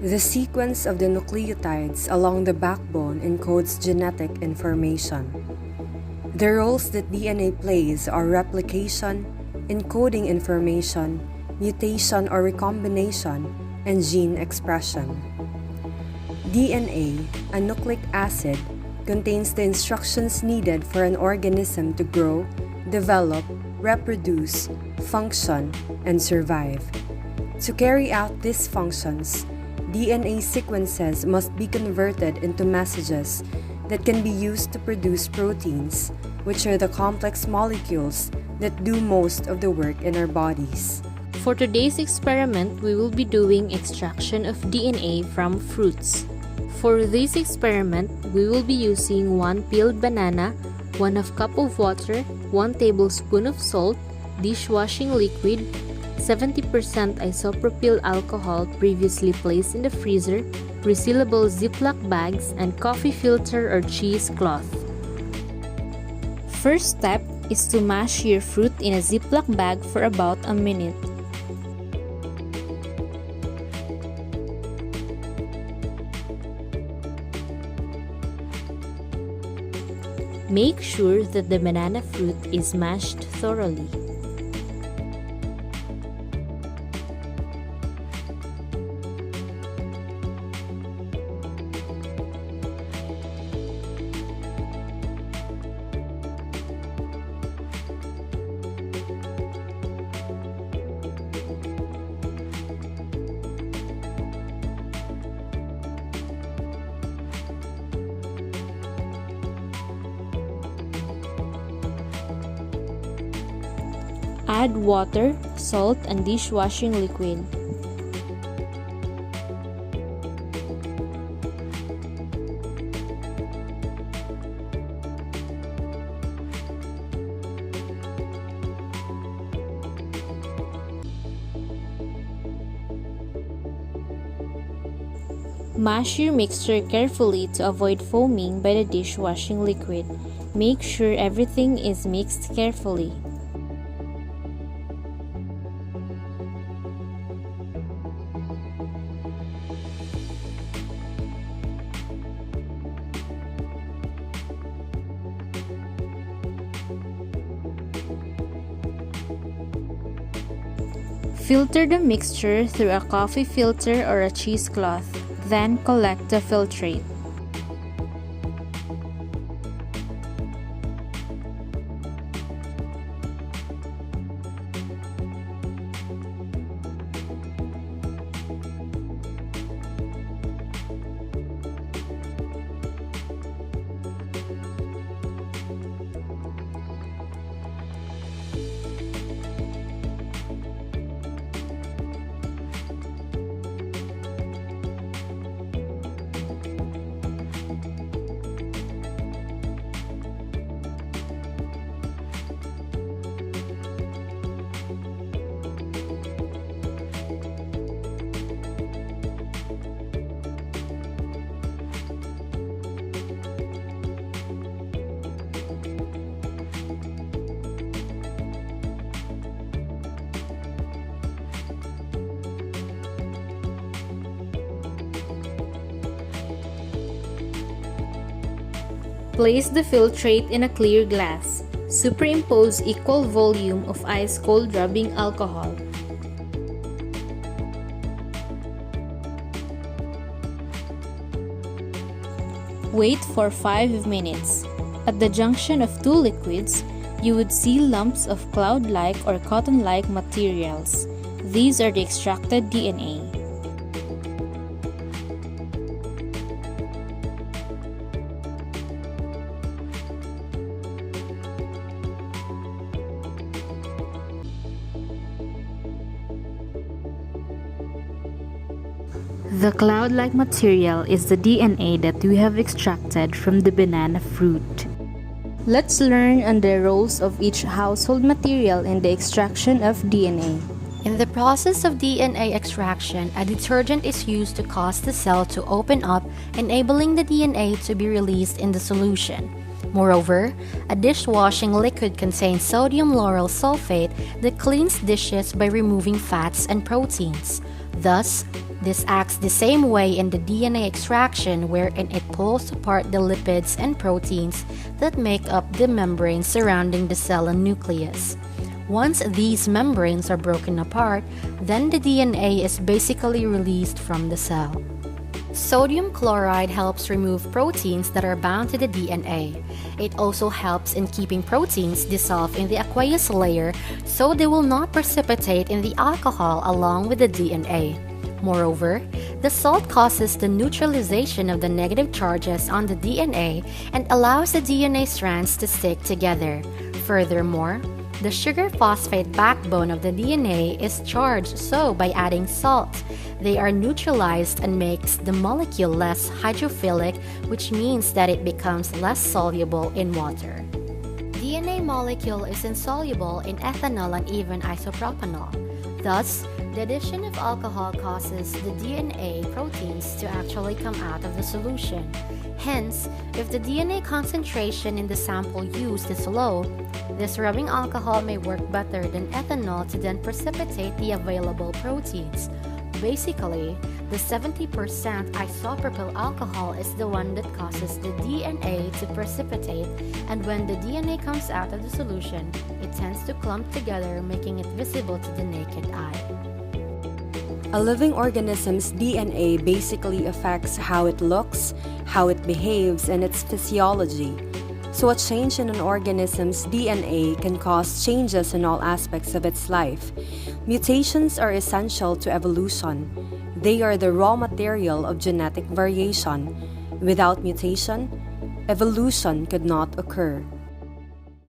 The sequence of the nucleotides along the backbone encodes genetic information. The roles that DNA plays are replication, encoding information, mutation or recombination, and gene expression. DNA, a nucleic acid, contains the instructions needed for an organism to grow, develop, reproduce, function, and survive. To carry out these functions, DNA sequences must be converted into messages that can be used to produce proteins, which are the complex molecules that do most of the work in our bodies. For today's experiment, we will be doing extraction of DNA from fruits. For this experiment, we will be using 1 peeled banana, 1/2 cup of water, 1 tablespoon of salt, dishwashing liquid, 70% isopropyl alcohol previously placed in the freezer, resealable Ziploc bags, and coffee filter or cheesecloth. First step is to mash your fruit in a Ziploc bag for about a minute. Make sure that the banana fruit is mashed thoroughly. Add water, salt, and dishwashing liquid. Mash your mixture carefully to avoid foaming by the dishwashing liquid. Make sure everything is mixed carefully. Filter the mixture through a coffee filter or a cheesecloth, then collect the filtrate. Place the filtrate in a clear glass. Superimpose equal volume of ice-cold rubbing alcohol. Wait for 5 minutes. At the junction of two liquids, you would see lumps of cloud-like or cotton-like materials. These are the extracted DNA. The cloud-like material is the DNA that we have extracted from the banana fruit. Let's learn on the roles of each household material in the extraction of DNA. In the process of DNA extraction, a detergent is used to cause the cell to open up, enabling the DNA to be released in the solution. Moreover, a dishwashing liquid contains sodium lauryl sulfate that cleans dishes by removing fats and proteins. Thus, this acts the same way in the DNA extraction, wherein it pulls apart the lipids and proteins that make up the membranes surrounding the cell and nucleus. Once these membranes are broken apart, then the DNA is basically released from the cell. Sodium chloride helps remove proteins that are bound to the DNA. It also helps in keeping proteins dissolved in the aqueous layer so they will not precipitate in the alcohol along with the DNA. Moreover, the salt causes the neutralization of the negative charges on the DNA and allows the DNA strands to stick together. Furthermore, the sugar phosphate backbone of the DNA is charged, so by adding salt, they are neutralized and makes the molecule less hydrophilic, which means that it becomes less soluble in water. DNA molecule is insoluble in ethanol and even isopropanol. Thus, the addition of alcohol causes the DNA proteins to actually come out of the solution. Hence, if the DNA concentration in the sample used is low, this rubbing alcohol may work better than ethanol to then precipitate the available proteins. Basically, the 70% isopropyl alcohol is the one that causes the DNA to precipitate, and when the DNA comes out of the solution, it tends to clump together, making it visible to the naked eye. A living organism's DNA basically affects how it looks, how it behaves, and its physiology. So a change in an organism's DNA can cause changes in all aspects of its life. Mutations are essential to evolution. They are the raw material of genetic variation. Without mutation, evolution could not occur.